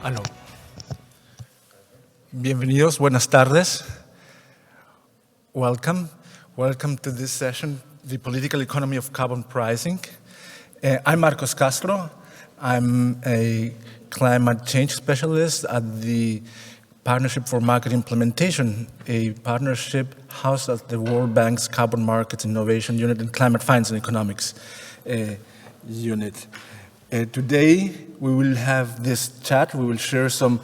No. Bienvenidos, buenas tardes. Welcome to this session, The Political Economy of Carbon Pricing. I'm Marcos Castro. I'm a climate change specialist at the Partnership for Market Implementation, a partnership housed at the World Bank's Carbon Markets Innovation Unit and Climate Finance and Economics Unit. Today, we will have this chat. We will share some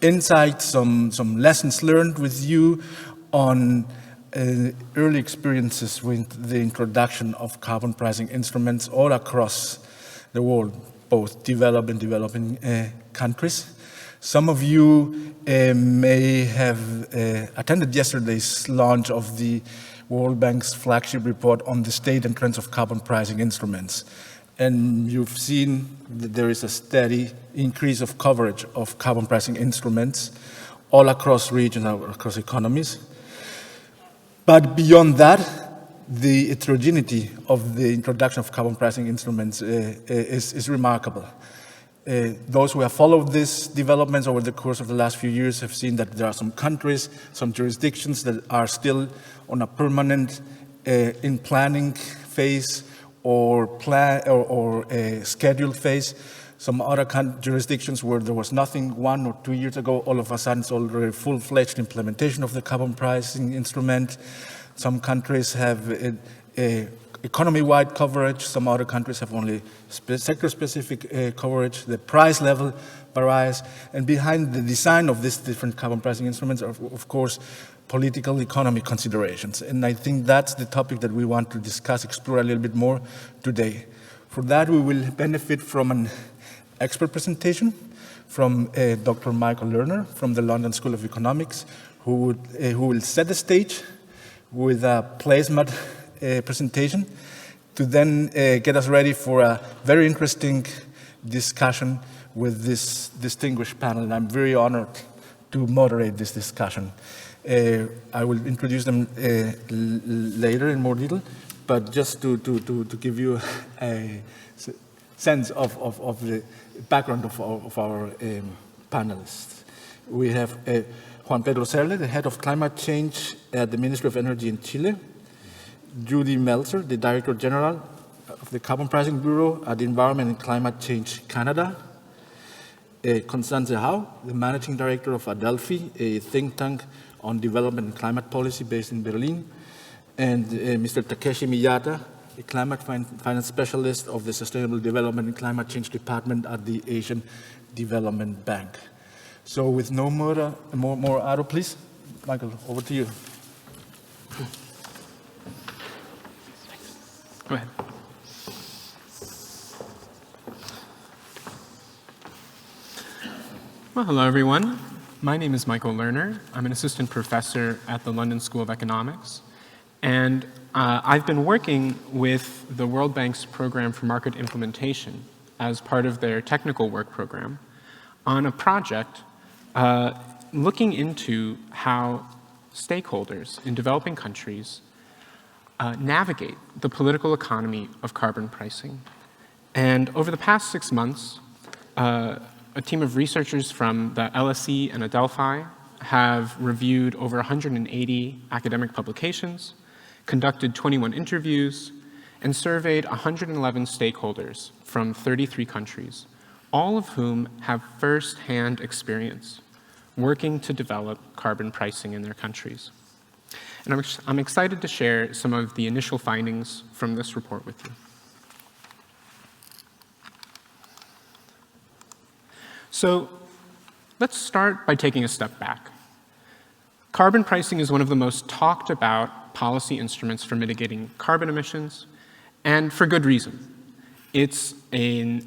insights, some lessons learned with you on early experiences with the introduction of carbon pricing instruments all across the world, both developed and developing countries. Some of you may have attended yesterday's launch of the World Bank's flagship report on the state and trends of carbon pricing instruments. And you've seen that there is a steady increase of coverage of carbon pricing instruments all across regions, across economies. But beyond that, the heterogeneity of the introduction of carbon pricing instruments is remarkable. Those who have followed these developments over the course of the last few years have seen that there are some countries, some jurisdictions that are still on a permanent in planning phase or scheduled phase. Some other jurisdictions where there was nothing 1 or 2 years ago, all of a sudden it's already full-fledged implementation of the carbon pricing instrument. Some countries have economy-wide coverage. Some other countries have only sector-specific coverage. The price level varies. And behind the design of these different carbon pricing instruments are, of course, political economy considerations. And I think that's the topic that we want to discuss, explore a little bit more today. For that, we will benefit from an expert presentation from Dr. Michael Lerner from the London School of Economics, who will set the stage with a placemat presentation to then get us ready for a very interesting discussion with this distinguished panel. And I'm very honored to moderate this discussion. I will introduce them later in more detail, but just to give you a sense of the background of our panelists. We have Juan Pedro Serle, the head of climate change at the Ministry of Energy in Chile, Judy Meltzer, the Director General of the Carbon Pricing Bureau at the Environment and Climate Change Canada, Constanze Hau, the Managing Director of Adelphi, a think tank on development and climate policy based in Berlin, and Mr. Takeshi Miyata, a climate finance specialist of the Sustainable Development and Climate Change Department at the Asian Development Bank. So with no more ado, please, Michael, over to you. Go ahead. Well, hello, everyone. My name is Michael Lerner. I'm an assistant professor at the London School of Economics. And I've been working with the World Bank's Program for Market Implementation as part of their technical work program on a project looking into how stakeholders in developing countries navigate the political economy of carbon pricing. And over the past 6 months, a team of researchers from the LSE and Adelphi have reviewed over 180 academic publications, conducted 21 interviews, and surveyed 111 stakeholders from 33 countries, all of whom have first-hand experience working to develop carbon pricing in their countries. And I'm excited to share some of the initial findings from this report with you. So let's start by taking a step back. Carbon pricing is one of the most talked about policy instruments for mitigating carbon emissions, and for good reason. It's a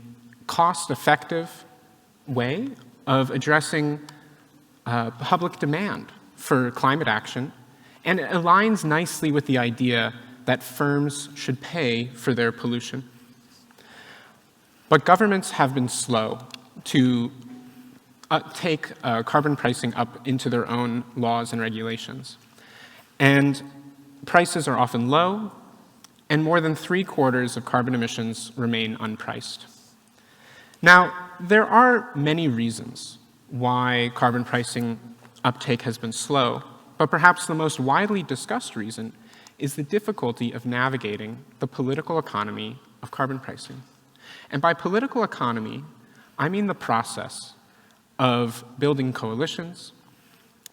cost-effective way of addressing public demand for climate action, and it aligns nicely with the idea that firms should pay for their pollution. But governments have been slow to take carbon pricing up into their own laws and regulations. And prices are often low, and more than 3/4 of carbon emissions remain unpriced. Now, there are many reasons why carbon pricing uptake has been slow, but perhaps the most widely discussed reason is the difficulty of navigating the political economy of carbon pricing. And by political economy, I mean the process of building coalitions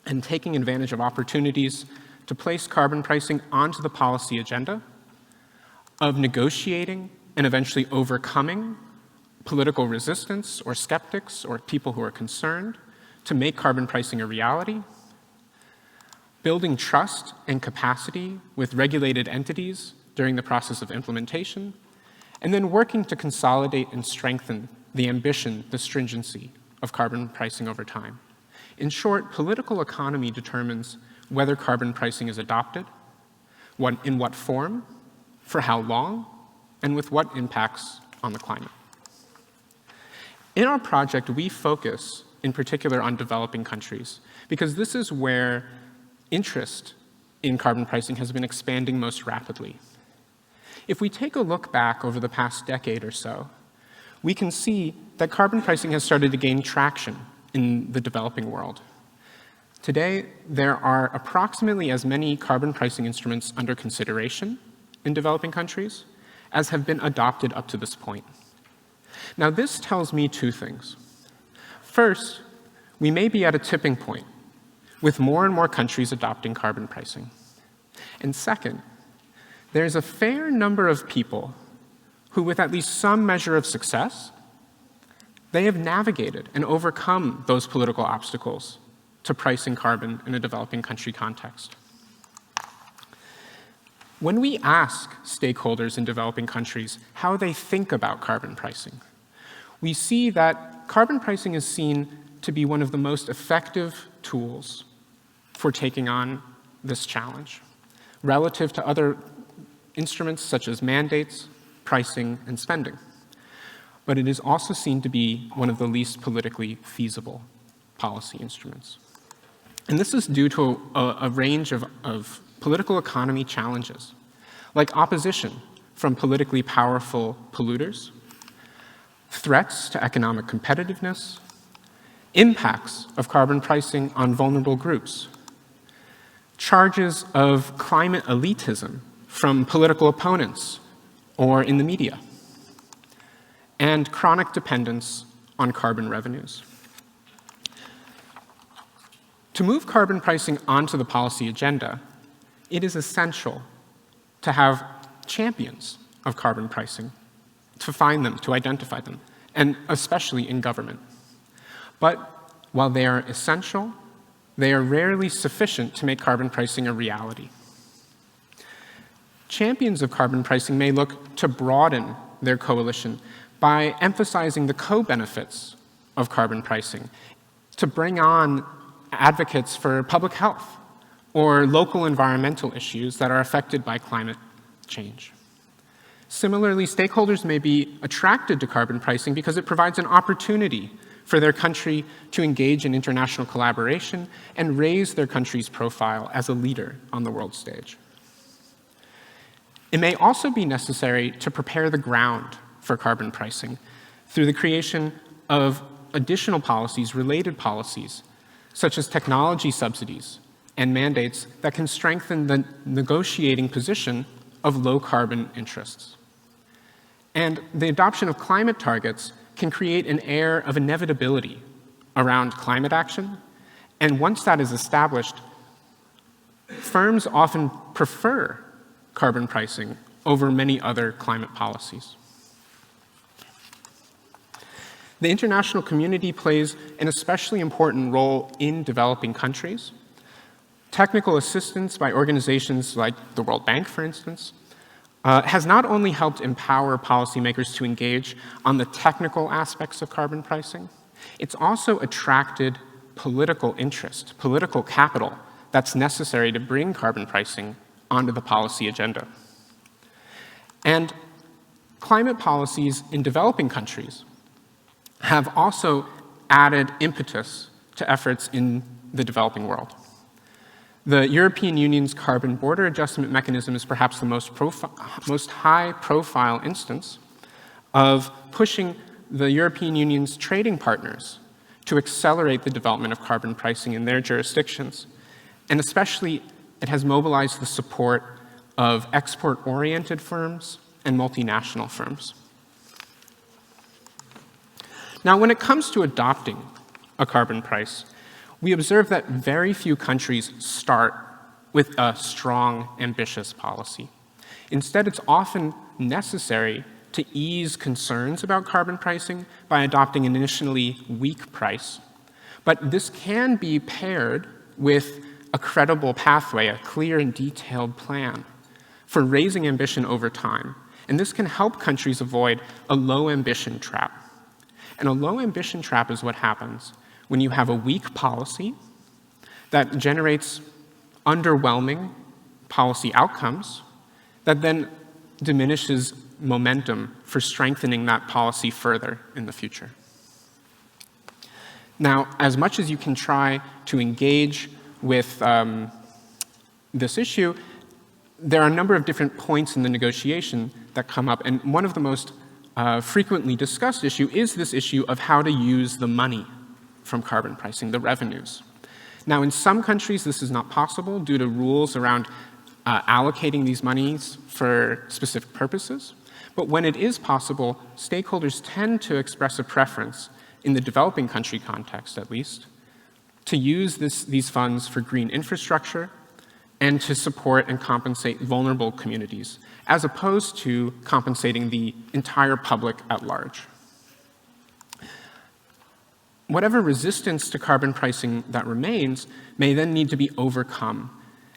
and taking advantage of opportunities to place carbon pricing onto the policy agenda, of negotiating and eventually overcoming political resistance or skeptics or people who are concerned to make carbon pricing a reality, building trust and capacity with regulated entities during the process of implementation, and then working to consolidate and strengthen the ambition, the stringency of carbon pricing over time. In short, political economy determines whether carbon pricing is adopted, in what form, for how long, and with what impacts on the climate. In our project, we focus in particular on developing countries because this is where interest in carbon pricing has been expanding most rapidly. If we take a look back over the past decade or so, we can see that carbon pricing has started to gain traction in the developing world. Today, there are approximately as many carbon pricing instruments under consideration in developing countries as have been adopted up to this point. Now, this tells me two things. First, we may be at a tipping point with more and more countries adopting carbon pricing. And second, there's a fair number of people who, with at least some measure of success, they have navigated and overcome those political obstacles to pricing carbon in a developing country context. When we ask stakeholders in developing countries how they think about carbon pricing, we see that carbon pricing is seen to be one of the most effective tools for taking on this challenge, relative to other instruments such as mandates, pricing, and spending. But it is also seen to be one of the least politically feasible policy instruments. And this is due to a range of political economy challenges, like opposition from politically powerful polluters, threats to economic competitiveness, impacts of carbon pricing on vulnerable groups, charges of climate elitism from political opponents or in the media, and chronic dependence on carbon revenues. To move carbon pricing onto the policy agenda, it is essential to have champions of carbon pricing, to find them, to identify them, and especially in government. But while they are essential, they are rarely sufficient to make carbon pricing a reality. Champions of carbon pricing may look to broaden their coalition by emphasizing the co-benefits of carbon pricing, to bring on advocates for public health or local environmental issues that are affected by climate change. Similarly, stakeholders may be attracted to carbon pricing because it provides an opportunity for their country to engage in international collaboration and raise their country's profile as a leader on the world stage. It may also be necessary to prepare the ground for carbon pricing through the creation of additional policies, related policies, such as technology subsidies and mandates that can strengthen the negotiating position of low-carbon interests. And the adoption of climate targets can create an air of inevitability around climate action, and once that is established, firms often prefer carbon pricing over many other climate policies. The international community plays an especially important role in developing countries. Technical assistance by organizations like the World Bank, for instance, has not only helped empower policymakers to engage on the technical aspects of carbon pricing, it's also attracted political interest, political capital that's necessary to bring carbon pricing onto the policy agenda. And climate policies in developing countries have also added impetus to efforts in the developing world. The European Union's carbon border adjustment mechanism is perhaps the most high-profile instance of pushing the European Union's trading partners to accelerate the development of carbon pricing in their jurisdictions. And especially, it has mobilized the support of export-oriented firms and multinational firms. Now, when it comes to adopting a carbon price, we observe that very few countries start with a strong, ambitious policy. Instead, it's often necessary to ease concerns about carbon pricing by adopting an initially weak price. But this can be paired with a credible pathway, a clear and detailed plan for raising ambition over time. And this can help countries avoid a low ambition trap. And a low ambition trap is what happens when you have a weak policy that generates underwhelming policy outcomes that then diminishes momentum for strengthening that policy further in the future. Now, as much as you can try to engage with this issue, there are a number of different points in the negotiation that come up, and one of the most frequently discussed issue is this issue of how to use the money from carbon pricing, the revenues. Now, in some countries, this is not possible due to rules around allocating these monies for specific purposes. But when it is possible, stakeholders tend to express a preference, in the developing country context at least, to use these funds for green infrastructure and to support and compensate vulnerable communities, as opposed to compensating the entire public at large. Whatever resistance to carbon pricing that remains may then need to be overcome.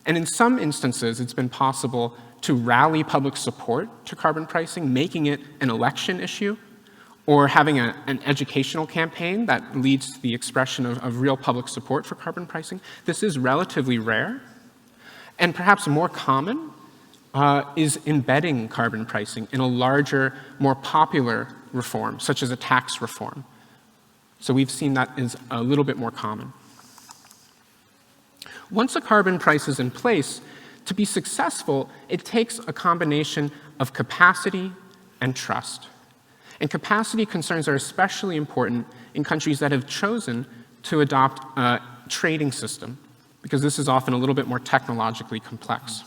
And in some instances, it's been possible to rally public support to carbon pricing, making it an election issue, or having an educational campaign that leads to the expression of real public support for carbon pricing. This is relatively rare. And perhaps more common is embedding carbon pricing in a larger, more popular reform, such as a tax reform. So we've seen that is a little bit more common. Once a carbon price is in place, to be successful, it takes a combination of capacity and trust. And capacity concerns are especially important in countries that have chosen to adopt a trading system, because this is often a little bit more technologically complex.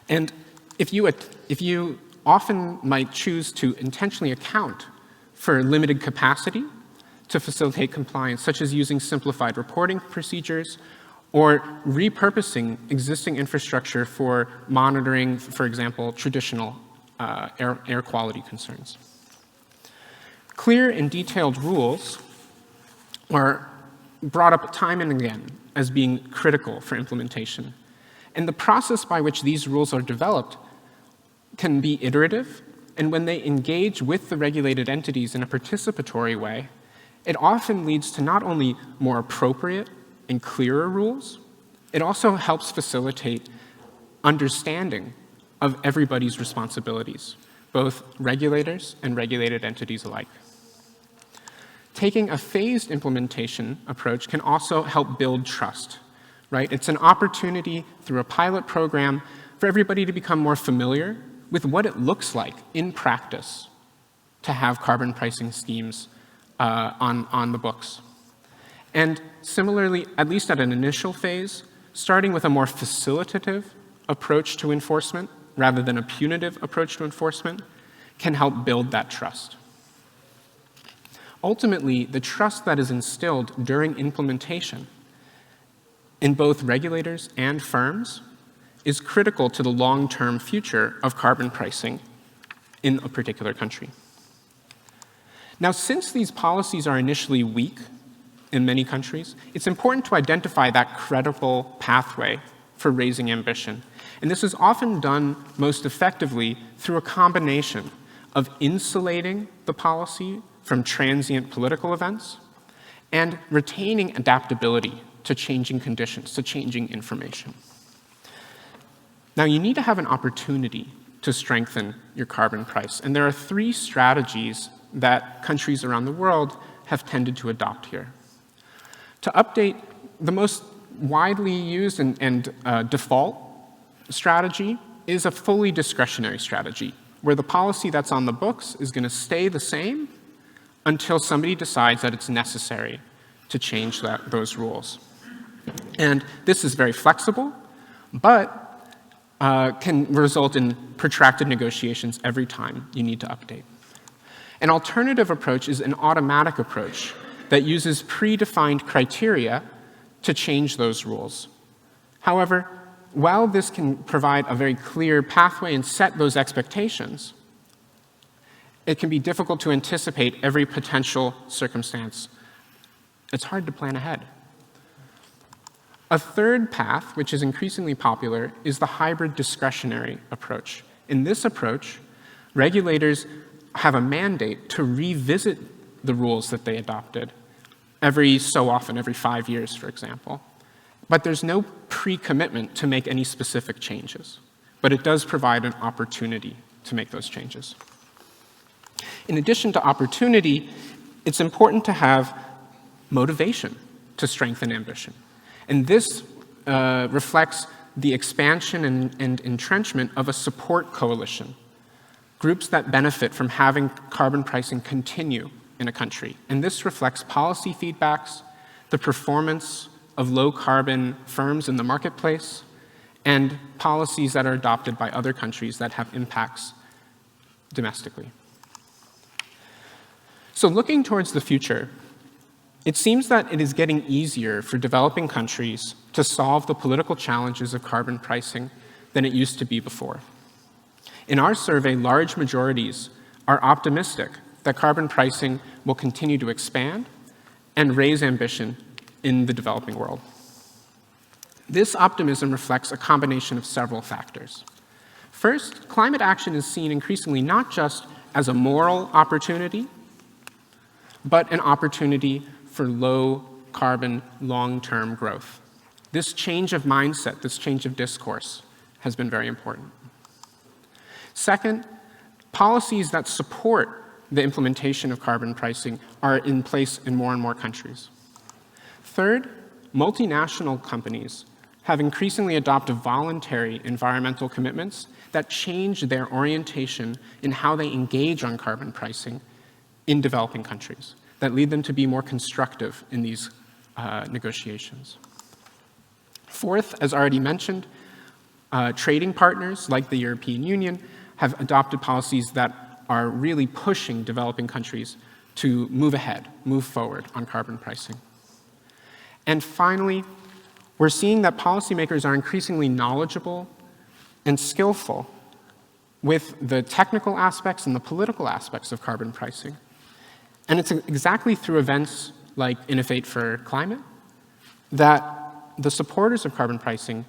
And if you often might choose to intentionally account for limited capacity to facilitate compliance, such as using simplified reporting procedures or repurposing existing infrastructure for monitoring, for example, traditional air quality concerns. Clear and detailed rules are brought up time and again as being critical for implementation. And the process by which these rules are developed can be iterative, and when they engage with the regulated entities in a participatory way, it often leads to not only more appropriate and clearer rules, it also helps facilitate understanding of everybody's responsibilities, both regulators and regulated entities alike. Taking a phased implementation approach can also help build trust, right? It's an opportunity through a pilot program for everybody to become more familiar with what it looks like in practice to have carbon pricing schemes on the books. And similarly, at least at an initial phase, starting with a more facilitative approach to enforcement rather than a punitive approach to enforcement can help build that trust. Ultimately, the trust that is instilled during implementation in both regulators and firms is critical to the long-term future of carbon pricing in a particular country. Now, since these policies are initially weak in many countries, it's important to identify that credible pathway for raising ambition. And this is often done most effectively through a combination of insulating the policy from transient political events and retaining adaptability to changing conditions, to changing information. Now, you need to have an opportunity to strengthen your carbon price. And there are 3 strategies that countries around the world have tended to adopt here. To update, the most widely used and default strategy is a fully discretionary strategy, where the policy that's on the books is going to stay the same until somebody decides that it's necessary to change those rules. And this is very flexible, but can result in protracted negotiations every time you need to update. An alternative approach is an automatic approach that uses predefined criteria to change those rules. However, while this can provide a very clear pathway and set those expectations, it can be difficult to anticipate every potential circumstance. It's hard to plan ahead. A third path, which is increasingly popular, is the hybrid discretionary approach. In this approach, regulators have a mandate to revisit the rules that they adopted every so often, every 5 years, for example. But there's no pre-commitment to make any specific changes. But it does provide an opportunity to make those changes. In addition to opportunity, it's important to have motivation to strengthen ambition. And this reflects the expansion and entrenchment of a support coalition, groups that benefit from having carbon pricing continue in a country. And this reflects policy feedbacks, the performance of low-carbon firms in the marketplace, and policies that are adopted by other countries that have impacts domestically. So looking towards the future, it seems that it is getting easier for developing countries to solve the political challenges of carbon pricing than it used to be before. In our survey, large majorities are optimistic that carbon pricing will continue to expand and raise ambition in the developing world. This optimism reflects a combination of several factors. First, climate action is seen increasingly not just as a moral opportunity, but an opportunity for low-carbon, long-term growth. This change of mindset, this change of discourse, has been very important. Second, policies that support the implementation of carbon pricing are in place in more and more countries. Third, multinational companies have increasingly adopted voluntary environmental commitments that change their orientation in how they engage on carbon pricing in developing countries, that lead them to be more constructive in these negotiations. Fourth, as already mentioned, trading partners like the European Union have adopted policies that are really pushing developing countries to move ahead, move forward on carbon pricing. And finally, we're seeing that policymakers are increasingly knowledgeable and skillful with the technical aspects and the political aspects of carbon pricing. And it's exactly through events like Innovate for Climate that the supporters of carbon pricing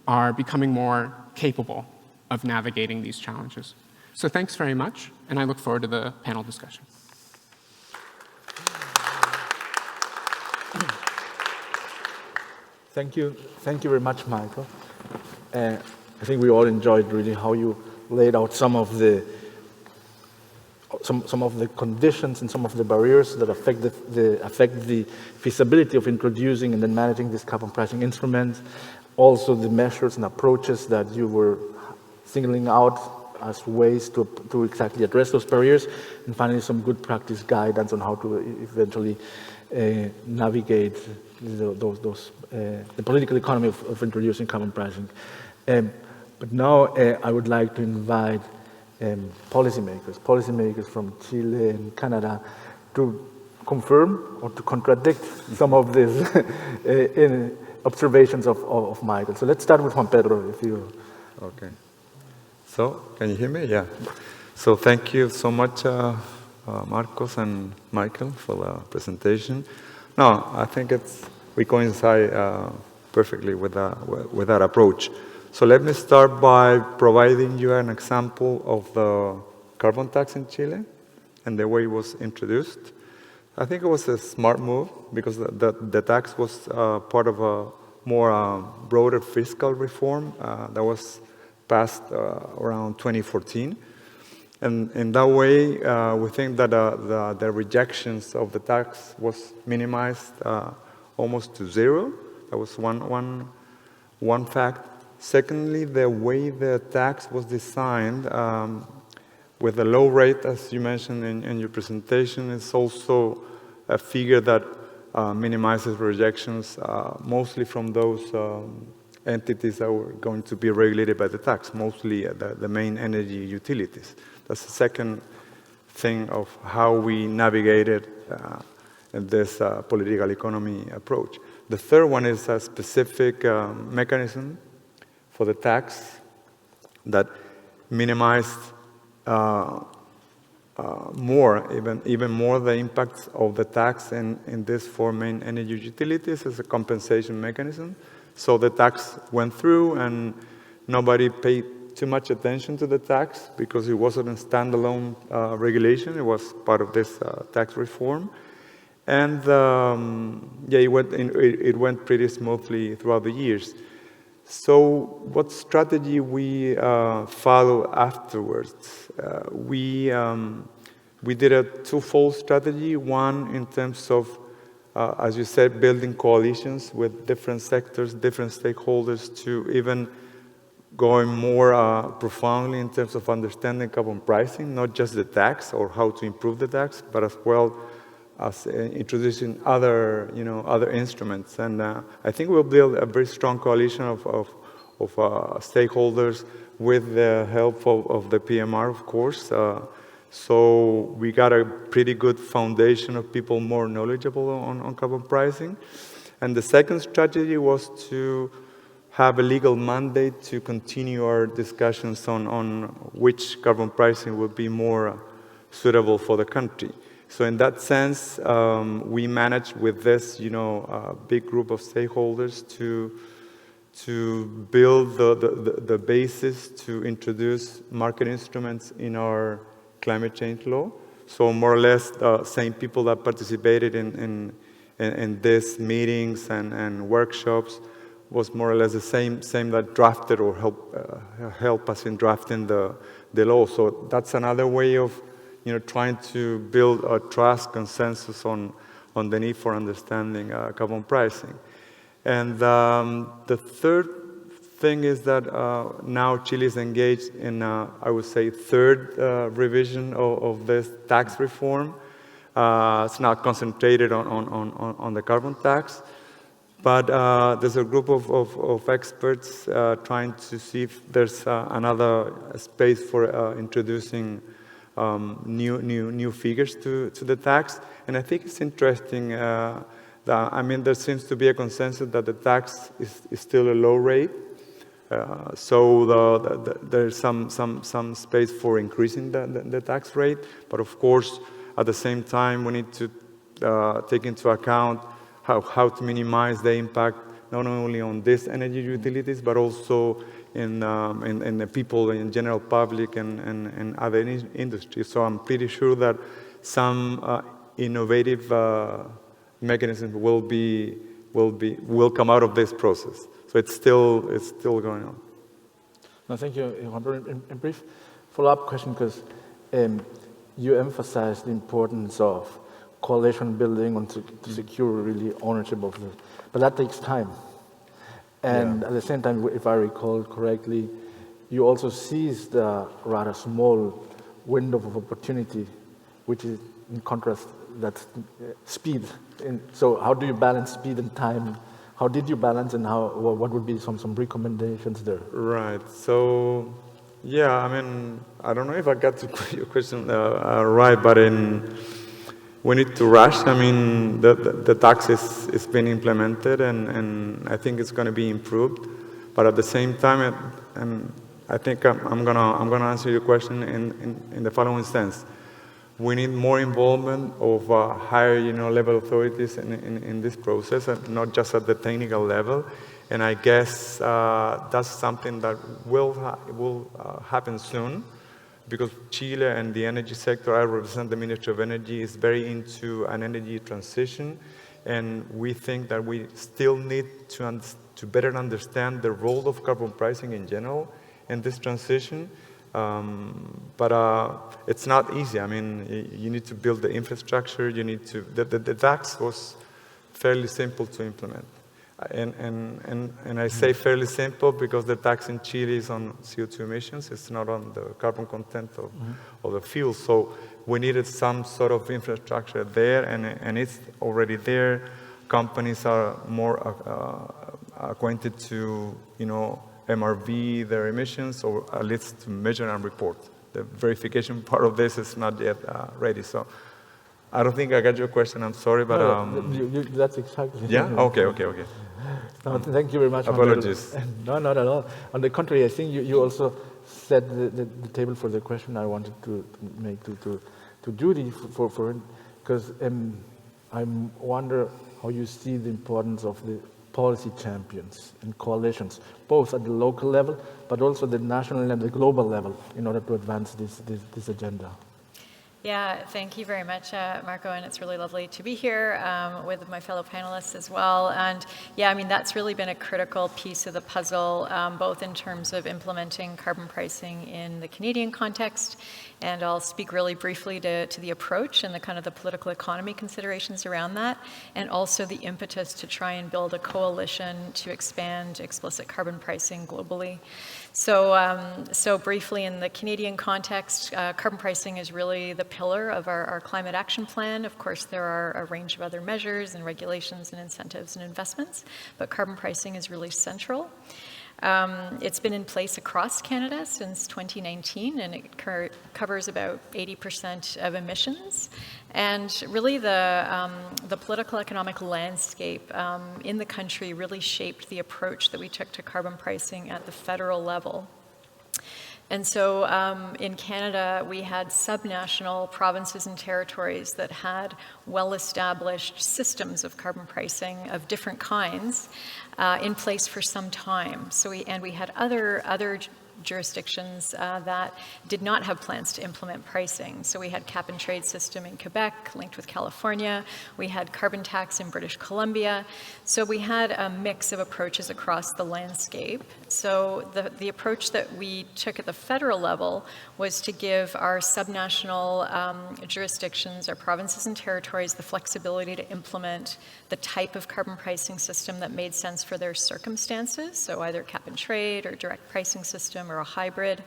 are becoming more capable of navigating these challenges. So thanks very much, and I look forward to the panel discussion. Thank you very much, Michael. I think we all enjoyed really how you laid out some of the conditions and some of the barriers that affect the feasibility of introducing and then managing this carbon pricing instrument. Also, the measures and approaches that you were singling out as ways to exactly address those barriers, and finally some good practice guidance on how to eventually navigate the political economy of introducing carbon pricing. But now I would like to invite policymakers from Chile and Canada to confirm or to contradict some of these observations of Michael. So let's start with Juan Pedro, if you... Okay. So, can you hear me? Yeah. So thank you so much, Marcos and Michael, for the presentation. No, I think we coincide perfectly with that approach. So let me start by providing you an example of the carbon tax in Chile and the way it was introduced. I think it was a smart move because the tax was part of a more broader fiscal reform that was passed around 2014. And in that way, we think that the rejections of the tax was minimized almost to zero. That was one fact. Secondly, the way the tax was designed with a low rate, as you mentioned in your presentation, is also a figure that minimizes rejections, mostly from those entities that were going to be regulated by the tax, mostly the main energy utilities. That's the second thing of how we navigated this political economy approach. The third one is a specific mechanism for the tax that minimized even more the impacts of the tax in these four main energy utilities as a compensation mechanism. So the tax went through and nobody paid too much attention to the tax because it wasn't a standalone regulation. It was part of this tax reform. And yeah, it went pretty smoothly throughout the years. So what strategy we follow afterwards? We did a twofold strategy. One in terms of, as you said, building coalitions with different sectors, different stakeholders to even going more profoundly in terms of understanding carbon pricing, not just the tax or how to improve the tax, but as well as introducing other instruments. And I think we'll build a very strong coalition of stakeholders with the help of the PMR, of course. So we got a pretty good foundation of people more knowledgeable on carbon pricing. And the second strategy was to have a legal mandate to continue our discussions on which carbon pricing would be more suitable for the country. So in that sense, we managed with this, big group of stakeholders to build the basis to introduce market instruments in our climate change law. So more or less the same people that participated in these meetings and workshops was more or less the same that drafted or help us in drafting the law. So that's another way of trying to build a trust consensus on the need for understanding carbon pricing. And the third thing is that now Chile is engaged in, I would say, third revision of this tax reform. It's not concentrated on the carbon tax, but there's a group of experts trying to see if there's another space for introducing new figures to the tax. And I think it's interesting there seems to be a consensus that the tax is still a low rate. So there's some space for increasing the tax rate. But of course, at the same time, we need to take into account how to minimize the impact not only on these energy utilities, but also in the people, in general public, and other industries. So I'm pretty sure that some innovative mechanisms will come out of this process. So it's still going on. No, thank you, Juan. In brief follow-up question, because you emphasized the importance of coalition building and to secure really ownership of this, but that takes time. And at the same time, if I recall correctly, you also seized a rather small window of opportunity, which is in contrast, that's speed. So how do you balance speed and time? How did you balance, and what would be some recommendations there? Right. So, yeah, I don't know if I got to your question right, but we need to rush. The tax is being implemented, and I think it's going to be improved. But at the same time, I think I'm gonna answer your question in the following sense. We need more involvement of higher level authorities in this process, and not just at the technical level. And I guess that's something that will happen soon, because Chile and the energy sector, I represent the Ministry of Energy, is very into an energy transition, and we think that we still need to better understand the role of carbon pricing in general in this transition. But it's not easy. You need to build the infrastructure. You need to. The tax was fairly simple to implement. And I say fairly simple because the tax in Chile is on CO2 emissions. It's not on the carbon content of the fuel. So we needed some sort of infrastructure there, and it's already there. Companies are more acquainted to, MRV their emissions, or at least to measure and report. The verification part of this is not yet ready. So I don't think I got your question. I'm sorry, but that's exactly. Yeah. Okay. No, thank you very much. Apologies. No, not at all. On the contrary, I think you also set the table for the question I wanted to make to Judy because I wonder how you see the importance of the policy champions and coalitions, both at the local level, but also the national and the global level, in order to advance this agenda. Yeah, thank you very much, Marco, and it's really lovely to be here with my fellow panelists as well. And yeah, I mean, that's really been a critical piece of the puzzle, both in terms of implementing carbon pricing in the Canadian context, and I'll speak really briefly to the approach and the kind of the political economy considerations around that, and also the impetus to try and build a coalition to expand explicit carbon pricing globally. So briefly, in the Canadian context, carbon pricing is really the pillar of our climate action plan. Of course, there are a range of other measures and regulations and incentives and investments, but carbon pricing is really central. It's been in place across Canada since 2019, and it covers about 80% of emissions. And really the political economic landscape in the country really shaped the approach that we took to carbon pricing at the federal level. And so in Canada, we had subnational provinces and territories that had well-established systems of carbon pricing of different kinds in place for some time. So we had other jurisdictions that did not have plans to implement pricing. So we had cap and trade system in Quebec linked with California. We had carbon tax in British Columbia. So we had a mix of approaches across the landscape. So the approach that we took at the federal level was to give our subnational jurisdictions, our provinces and territories, the flexibility to implement the type of carbon pricing system that made sense for their circumstances, so either cap and trade or direct pricing system or a hybrid.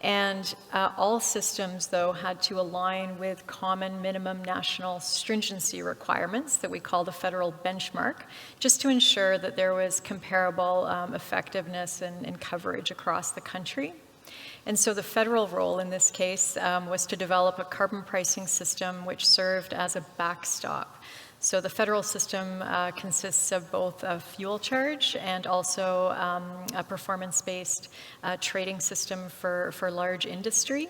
And all systems, though, had to align with common minimum national stringency requirements that we call the federal benchmark, just to ensure that there was comparable effectiveness and coverage across the country. And so the federal role in this case was to develop a carbon pricing system which served as a backstop. So the federal system consists of both a fuel charge and also a performance-based trading system for large industry.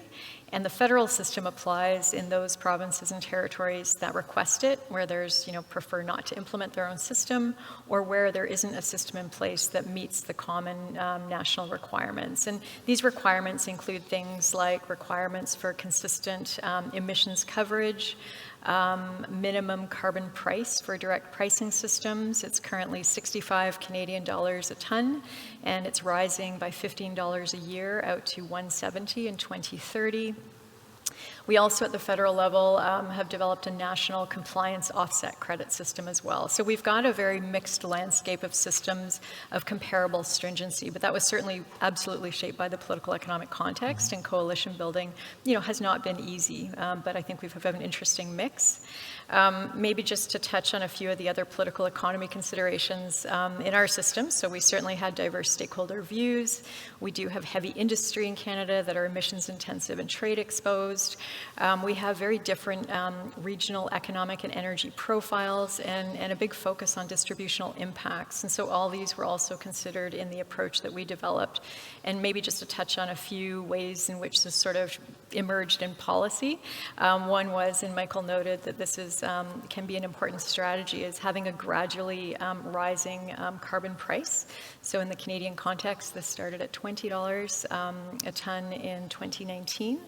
And the federal system applies in those provinces and territories that request it, where there's, prefer not to implement their own system, or where there isn't a system in place that meets the common national requirements. And these requirements include things like requirements for consistent emissions coverage, minimum carbon price for direct pricing systems. It's currently 65 Canadian dollars a ton, and it's rising by $15 a year out to 170 in 2030. We also, at the federal level, have developed a national compliance offset credit system as well. So we've got a very mixed landscape of systems of comparable stringency, but that was certainly absolutely shaped by the political economic context, and coalition building, has not been easy, but I think we have an interesting mix. Maybe just to touch on a few of the other political economy considerations in our system. So we certainly had diverse stakeholder views. We do have heavy industry in Canada that are emissions intensive and trade exposed. We have very different regional economic and energy profiles and a big focus on distributional impacts. And so all these were also considered in the approach that we developed. And maybe just to touch on a few ways in which this sort of emerged in policy. One was, and Michael noted that this is can be an important strategy, is having a gradually rising carbon price. So in the Canadian context, this started at $20 a ton in 2019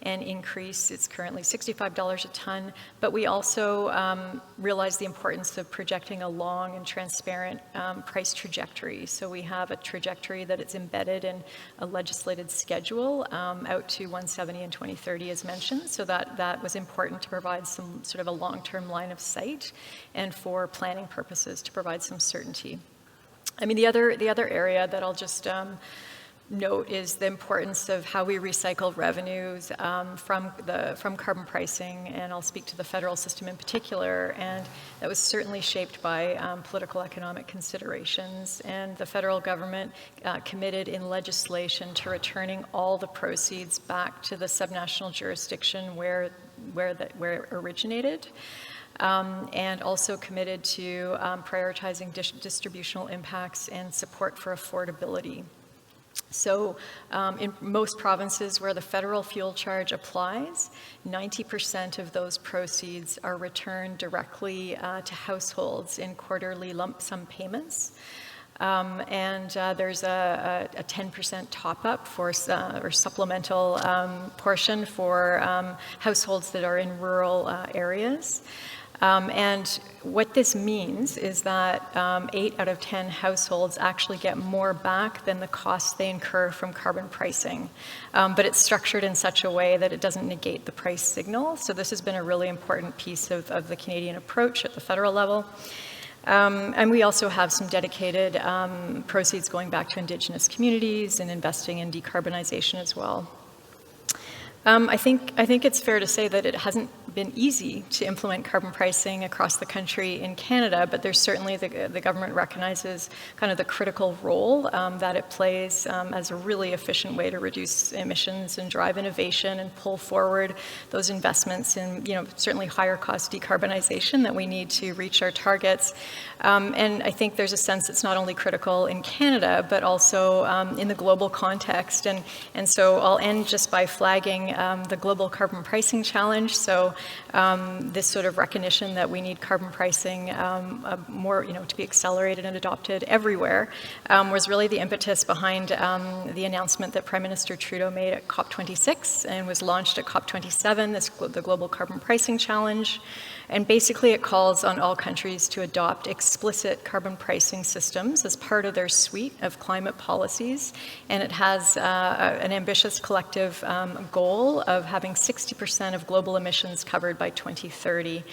and increased. It's currently $65 a ton. But we also realized the importance of projecting a long and transparent price trajectory. So we have a trajectory that it's embedded in a legislated schedule out to 170 in 2030, as mentioned. So that was important to provide some sort of a long-term line of sight, and for planning purposes to provide some certainty. I mean, the other area that I'll just note is the importance of how we recycle revenues from carbon pricing, and I'll speak to the federal system in particular, and that was certainly shaped by political economic considerations, and the federal government committed in legislation to returning all the proceeds back to the subnational jurisdiction where it originated. And also committed to prioritizing distributional impacts and support for affordability. So in most provinces where the federal fuel charge applies, 90% of those proceeds are returned directly to households in quarterly lump sum payments. And there's a 10% top-up or supplemental portion for households that are in rural areas. And what this means is that 8 out of 10 households actually get more back than the costs they incur from carbon pricing. But it's structured in such a way that it doesn't negate the price signal. So this has been a really important piece of the Canadian approach at the federal level. And we also have some dedicated proceeds going back to Indigenous communities and investing in decarbonization as well. I think it's fair to say that it hasn't been easy to implement carbon pricing across the country in Canada, but there's certainly the government recognizes kind of the critical role that it plays as a really efficient way to reduce emissions and drive innovation and pull forward those investments in, certainly higher cost decarbonization that we need to reach our targets. And I think there's a sense it's not only critical in Canada, but also in the global context. And so I'll end just by flagging the Global Carbon Pricing Challenge. So this sort of recognition that we need carbon pricing more, to be accelerated and adopted everywhere was really the impetus behind the announcement that Prime Minister Trudeau made at COP26 and was launched at COP27, the Global Carbon Pricing Challenge. And basically it calls on all countries to adopt explicit carbon pricing systems as part of their suite of climate policies. And it has an ambitious collective goal of having 60% of global emissions covered by 2030.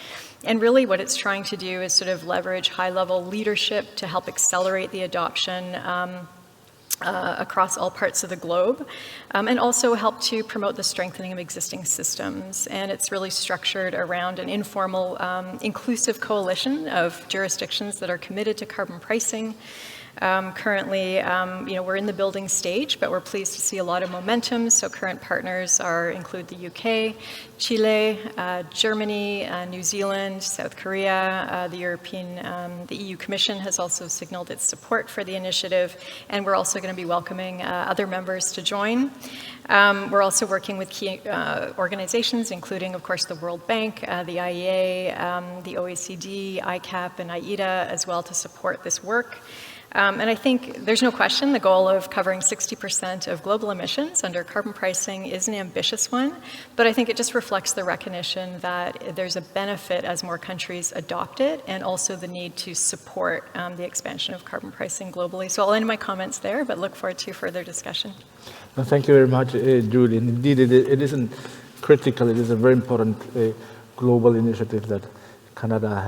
And really what it's trying to do is sort of leverage high-level leadership to help accelerate the adoption across all parts of the globe, and also help to promote the strengthening of existing systems. And it's really structured around an informal, inclusive coalition of jurisdictions that are committed to carbon pricing. Currently, we're in the building stage, but we're pleased to see a lot of momentum. So current partners include the UK, Chile, Germany, New Zealand, South Korea, the EU Commission has also signaled its support for the initiative, and we're also going to be welcoming other members to join. We're also working with key organizations, including, of course, the World Bank, the IEA, the OECD, ICAP, and IETA as well to support this work. And I think there's no question the goal of covering 60% of global emissions under carbon pricing is an ambitious one, but I think it just reflects the recognition that there's a benefit as more countries adopt it, and also the need to support the expansion of carbon pricing globally. So I'll end my comments there, but look forward to further discussion. No, thank you very much, Julie. And indeed, it isn't critical. It is a very important global initiative that Canada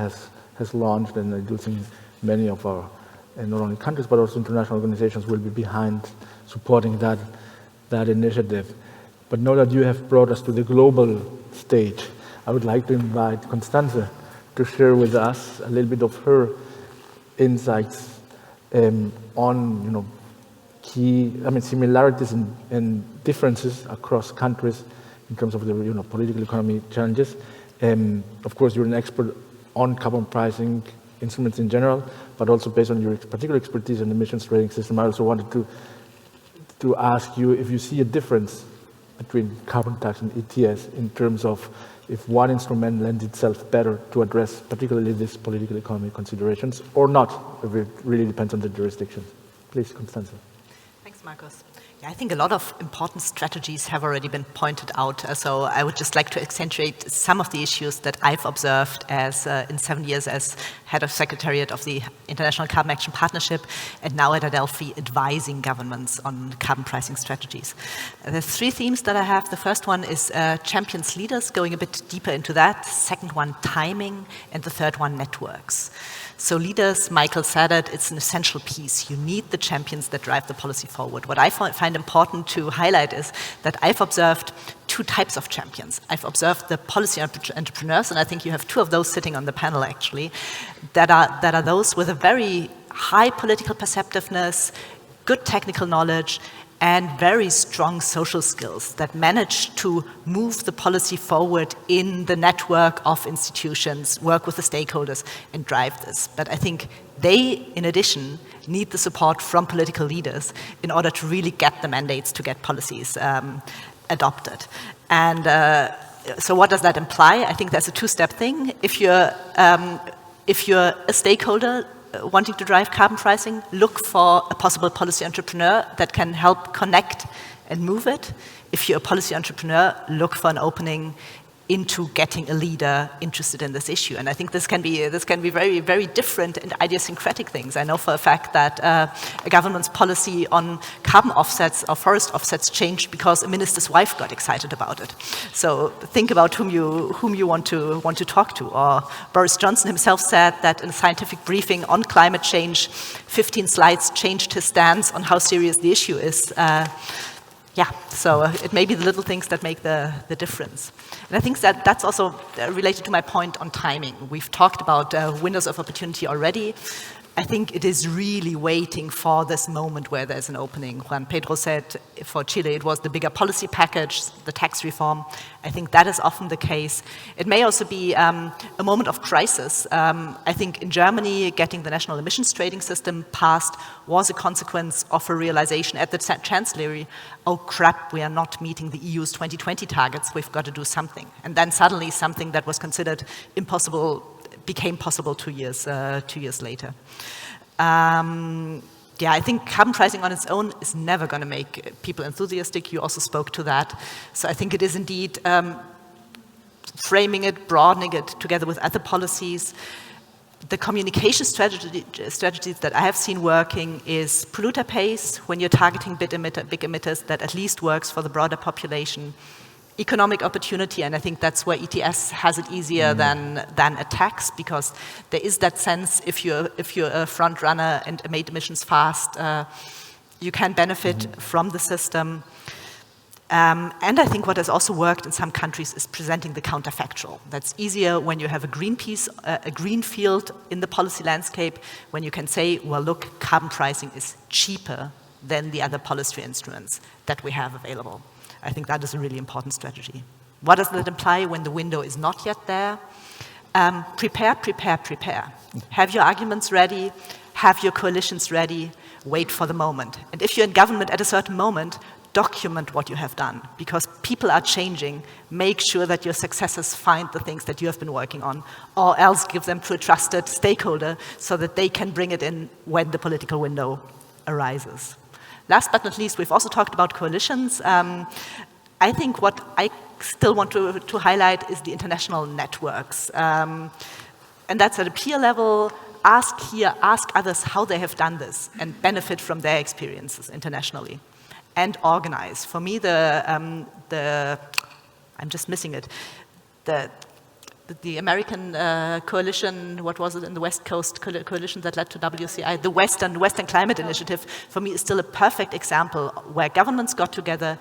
has launched, and I do think many of our and not only countries, but also international organizations will be behind supporting that initiative. But now that you have brought us to the global stage, I would like to invite Constanze to share with us a little bit of her insights on, key, similarities and differences across countries in terms of the, political economy challenges. Of course, you're an expert on carbon pricing instruments in general, but also based on your particular expertise in the emissions trading system. I also wanted to ask you if you see a difference between carbon tax and ETS in terms of if one instrument lends itself better to address particularly these political economy considerations or not, if it really depends on the jurisdiction. Please, Constanze. Thanks, Marcos. I think a lot of important strategies have already been pointed out. So I would just like to accentuate some of the issues that I've observed as in 7 years as head of secretariat of the International Carbon Action Partnership, and now at Adelphi advising governments on carbon pricing strategies. There's 3 themes that I have. The first one is champions leaders, going a bit deeper into that. Second one, timing, and the third one, networks. So leaders, Michael said it, it's an essential piece. You need the champions that drive the policy forward. What I find important to highlight is that I've observed 2 types of champions. I've observed the policy entrepreneurs, and I think you have 2 of those sitting on the panel actually, that are those with a very high political perceptiveness, good technical knowledge, and very strong social skills that manage to move the policy forward in the network of institutions, work with the stakeholders, and drive this. But I think they, in addition, need the support from political leaders in order to really get the mandates to get policies adopted. And so what does that imply? I think that's a 2-step thing. If you're a stakeholder wanting to drive carbon pricing, look for a possible policy entrepreneur that can help connect and move it. If you're a policy entrepreneur, look for an opening into getting a leader interested in this issue. And I think this can be very, very different and idiosyncratic things. I know for a fact that a government's policy on carbon offsets or forest offsets changed because a minister's wife got excited about it. So think about whom you want to talk to. Or Boris Johnson himself said that in a scientific briefing on climate change, 15 slides changed his stance on how serious the issue is. So it may be the little things that make the difference. And I think that that's also related to my point on timing. We've talked about windows of opportunity already. I think it is really waiting for this moment where there's an opening. Juan Pedro said for Chile it was the bigger policy package, the tax reform. I think that is often the case. It may also be a moment of crisis. I think in Germany, getting the national emissions trading system passed was a consequence of a realization at the Chancellery, oh crap, we are not meeting the EU's 2020 targets, we've got to do something. And then suddenly something that was considered impossible became possible 2 years later. I think carbon pricing on its own is never going to make people enthusiastic. You also spoke to that. So I think it is indeed framing it, broadening it together with other policies. The communication strategies that I have seen working is polluter pays, when you're targeting big emitters, that at least works for the broader population. Economic opportunity, and I think that's where ETS has it easier than a tax, because there is that sense if you're a front runner and emit emissions fast, you can benefit from the system. And I think what has also worked in some countries is presenting the counterfactual. That's easier when you have a green piece, a green field in the policy landscape, when you can say, well, look, carbon pricing is cheaper than the other policy instruments that we have available. I think that is a really important strategy. What does that imply when the window is not yet there? Prepare. Have your arguments ready, have your coalitions ready, wait for the moment. And if you're in government at a certain moment, document what you have done, because people are changing. Make sure that your successors find the things that you have been working on, or else give them to a trusted stakeholder so that they can bring it in when the political window arises. Last but not least, we've also talked about coalitions. I think what I still want to highlight is the international networks. And that's at a peer level. Ask here, ask others how they have done this and benefit from their experiences internationally. And organize. For me, I'm just missing it, the American coalition, what was it, in the West Coast coalition that led to WCI, the Western Climate Initiative, for me is still a perfect example where governments got together,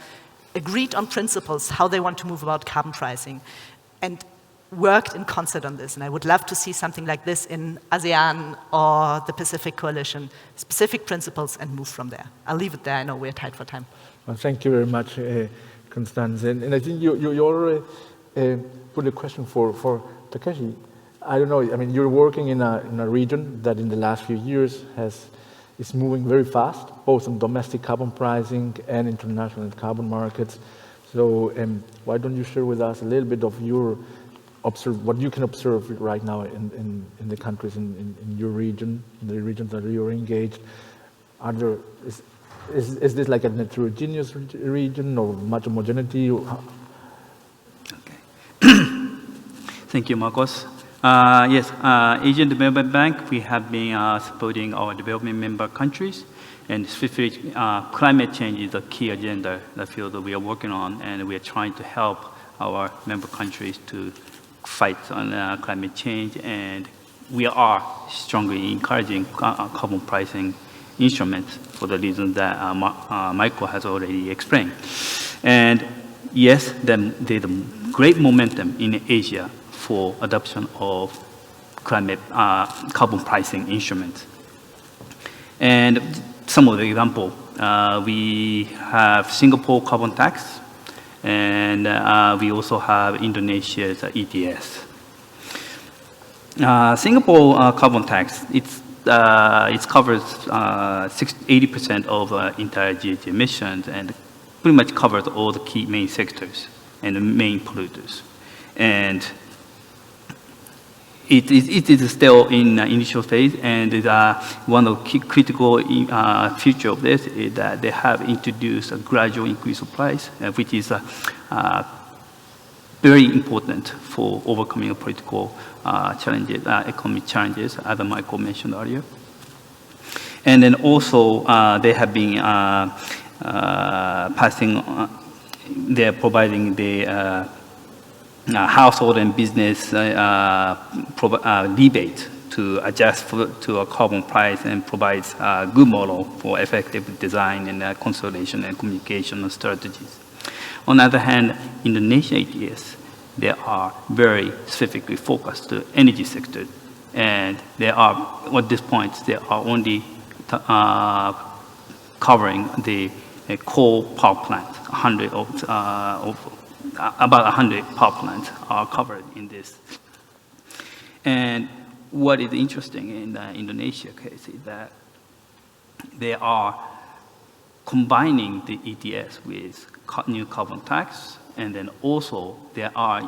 agreed on principles, how they want to move about carbon pricing, and worked in concert on this. And I would love to see something like this in ASEAN or the Pacific Coalition, specific principles, and move from there. I'll leave it there. I know we're tight for time. Well, thank you very much, Constance. And I think you already put a question for Takeshi. I don't know, I mean, you're working in a region that in the last few years is moving very fast, both on domestic carbon pricing and international carbon markets. So why don't you share with us a little bit of what you can observe right now in the countries in your region, in the regions that you're engaged? Is this like a heterogeneous region or much homogeneity? Thank you, Marcos. Yes, Asian Development Bank, we have been supporting our development member countries, and specifically climate change is a key agenda, the field that we are working on, and we are trying to help our member countries to fight on climate change, and we are strongly encouraging carbon pricing instruments for the reasons that Michael has already explained. And yes, there's a great momentum in Asia for adoption of carbon pricing instruments. And some of the example, we have Singapore carbon tax, and we also have Indonesia's ETS. Singapore carbon tax, it covers 80% of entire GHG emissions and pretty much covers all the key main sectors and the main polluters. And it is still in initial phase, and one of the key critical feature of this is that they have introduced a gradual increase of price, which is very important for overcoming political challenges, economic challenges, as Michael mentioned earlier. And then also, they have been they're providing the household and business rebate to adjust to a carbon price, and provides a good model for effective design and consolidation and communication strategies. On the other hand, Indonesia ETS, they are very specifically focused to energy sector, and they are, at this point, they are only covering the coal power plant. About 100 power plants are covered in this. And what is interesting in the Indonesia case is that they are combining the ETS with new carbon tax, and then also they are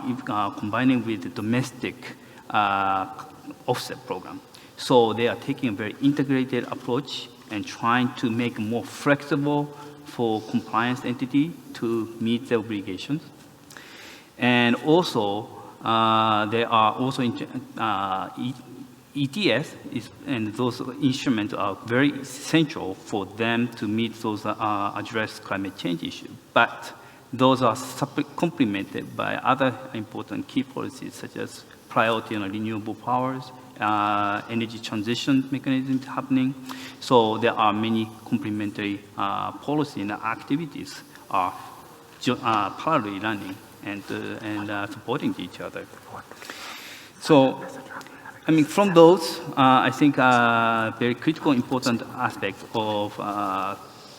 combining with the domestic offset program. So they are taking a very integrated approach and trying to make it more flexible for compliance entity to meet their obligations. And also, they are also ETS and those instruments are very essential for them to meet those address climate change issues. But those are complemented by other important key policies, such as priority on renewable powers, energy transition mechanisms happening. So there are many complementary policy and activities are parallelly running and supporting each other. So, I mean, from those, I think very critical, important aspect of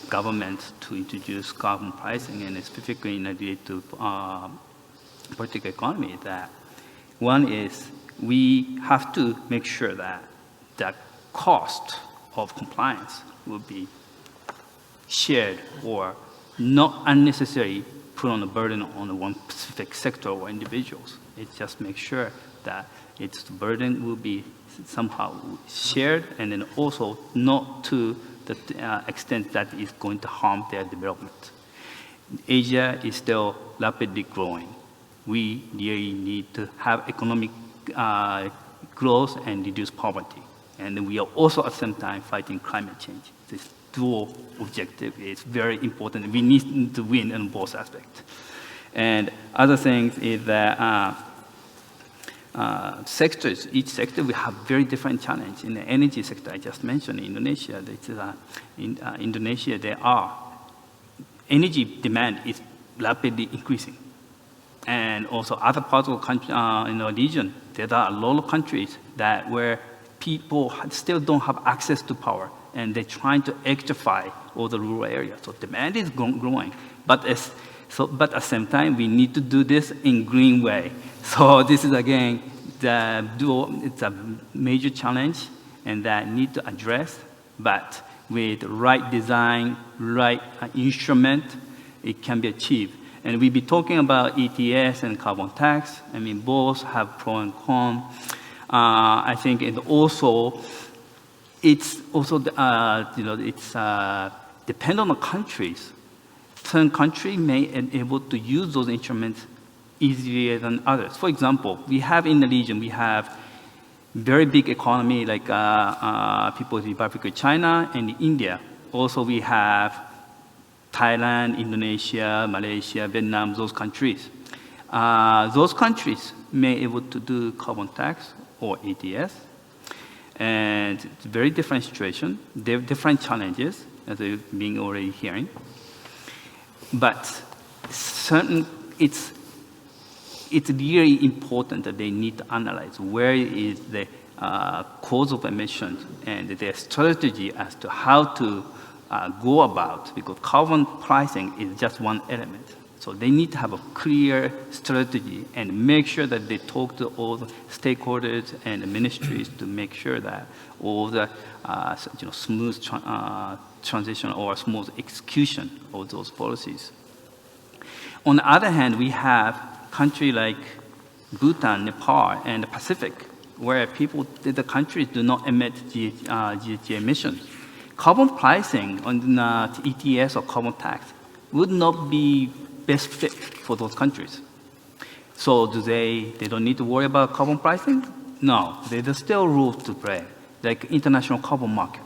government to introduce carbon pricing, and specifically in relation to political economy, that one is we have to make sure that the cost of compliance will be shared or not unnecessarily put on a burden on one specific sector or individuals. It just makes sure that its burden will be somehow shared, and then also not to the extent that it's going to harm their development. Asia is still rapidly growing. We really need to have economic growth and reduce poverty. And we are also at the same time fighting climate change. This dual objective is very important. We need to win in both aspects. And other things is that sectors, each sector will have very different challenge. In the energy sector, I just mentioned Indonesia. In Indonesia, energy demand is rapidly increasing. And also other parts of the country, in the region, there are a lot of countries where people still don't have access to power, and they're trying to electrify all the rural areas. So demand is growing, but at the same time, we need to do this in green way. So this is again it's a major challenge, and that need to address. But with the right design, right instrument, it can be achieved. And we'll be talking about ETS and carbon tax. I mean, both have pro and con. I think it's also the depend on the countries. Certain countries may be able to use those instruments easier than others. For example, we have in the region, we have very big economy like People's Republic of China and India. Also, we have Thailand, Indonesia, Malaysia, Vietnam, those countries. Those countries may be able to do carbon tax or ETS. And it's a very different situation. They have different challenges, as we've been already hearing. But it's really important that they need to analyze where is the cause of emissions and their strategy as to how to go about, because carbon pricing is just one element. So they need to have a clear strategy and make sure that they talk to all the stakeholders and the ministries to make sure that all the smooth transition or smooth execution of those policies. On the other hand, we have countries like Bhutan, Nepal, and the Pacific, where the countries do not emit GHG emissions. Carbon pricing on ETS or carbon tax would not be best fit for those countries. So they don't need to worry about carbon pricing? No, there's still rules to play, like international carbon market.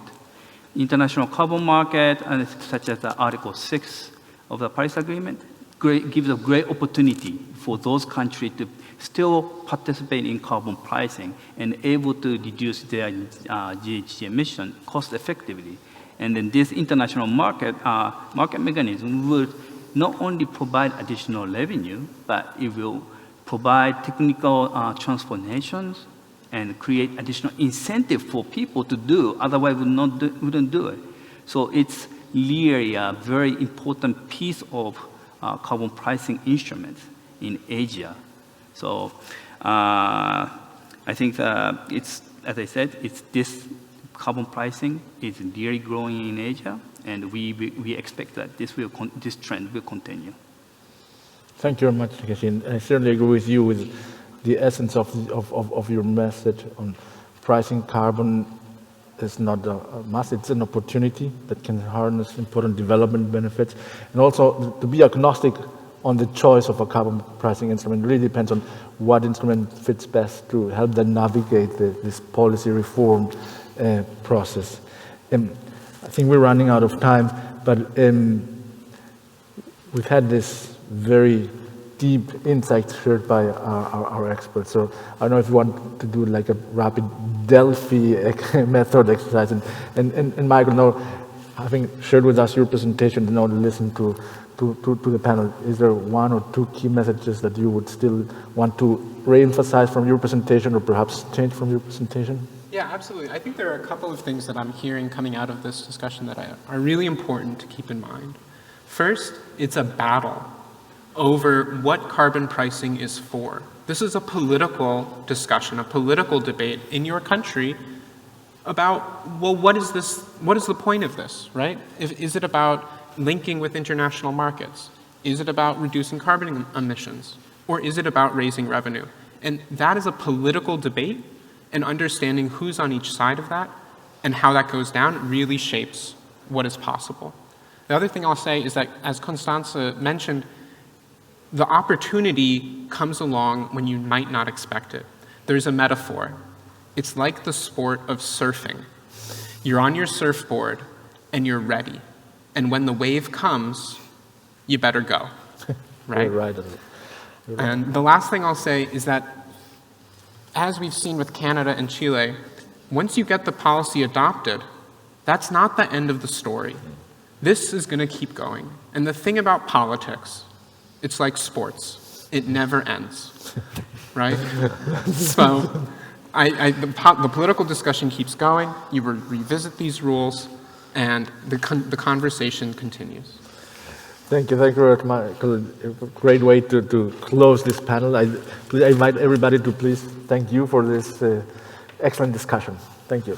International carbon market, such as the Article 6 of the Paris Agreement, gives a great opportunity for those countries to still participate in carbon pricing and able to reduce their GHG emission cost effectively. And then this international market mechanism would not only provide additional revenue, but it will provide technical transformations and create additional incentive for people to do, otherwise wouldn't do it. So it's really a very important piece of carbon pricing instruments in Asia. So I think it's, as I said, it's this carbon pricing is really growing in Asia, and we expect that this trend will continue. Thank you very much, Takeshi. I certainly agree with you with the essence of your message on pricing carbon. Is not a must, it's an opportunity that can harness important development benefits. And also to be agnostic on the choice of a carbon pricing instrument really depends on what instrument fits best to help them navigate this policy reform process. I think we're running out of time, but we've had this very deep insights shared by our experts. So I don't know if you want to do like a rapid Delphi method exercise. And Michael, now having shared with us your presentation, now to listen to the panel, is there one or two key messages that you would still want to re-emphasize from your presentation or perhaps change from your presentation? Yeah, absolutely. I think there are a couple of things that I'm hearing coming out of this discussion that are really important to keep in mind. First, it's a battle over what carbon pricing is for. This is a political discussion, a political debate in your country about, well, what is this? What is the point of this, right? Is it about linking with international markets? Is it about reducing carbon emissions? Or is it about raising revenue? And that is a political debate, and understanding who's on each side of that and how that goes down really shapes what is possible. The other thing I'll say is that, as Constanze mentioned, the opportunity comes along when you might not expect it. There's a metaphor. It's like the sport of surfing. You're on your surfboard and you're ready. And when the wave comes, you better go, right? You're right. And the last thing I'll say is that, as we've seen with Canada and Chile, once you get the policy adopted, that's not the end of the story. This is going to keep going. And the thing about politics, it's like sports. It never ends, right? So the political discussion keeps going. You revisit these rules, and the conversation continues. Thank you very much, Michael. A great way to close this panel. I invite everybody to please thank you for this excellent discussion. Thank you.